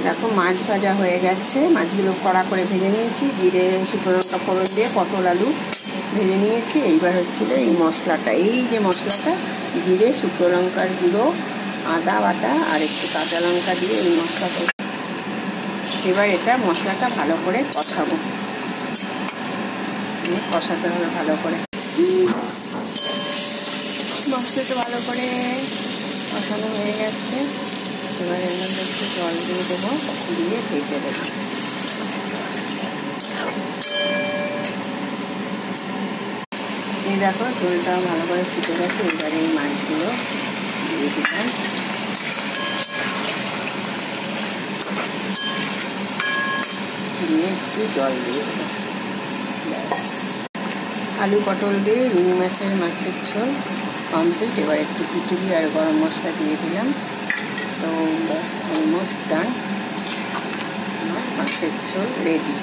দেখো মাছ ভাজা হয়ে গেছে, মাছগুলো কড়া করে ভেজে নিয়েছি, জিরে শুকনো লঙ্কা ফোড়ন দিয়ে পটল আলু ভেজে নিয়েছি। এইবার হচ্ছিল এই মশলাটা, এই যে মশলাটা জিরে শুকনো লঙ্কার গুঁড়ো আদা বাটা আর একটু কাঁচা লঙ্কা দিয়ে এই মশলাটা, এবার এটা মশলাটা ভালো করে কষাবো, কষাতে হবে ভালো করে। মশলাটা ভালো করে কষানো হয়ে গেছে, এবার এর মধ্যে একটু জল দিয়ে দেবো, দিয়ে ভেজে দেবো। এই দেখো ঝোলটা ভালো করে ফুটে গেছে, এবারে এই মাছগুলো দিয়ে দিলাম, দিয়ে একটু জল দিয়ে দেবো। ব্যাস, আলু পটল দিয়ে রুই মাছের ঝোল কমপ্লিট। এবার একটু পিটুরি আর গরম মশলা দিয়ে দিলাম, তো ব্যাস অলমোস্ট ডান, আমার মাছের ঝোল রেডি।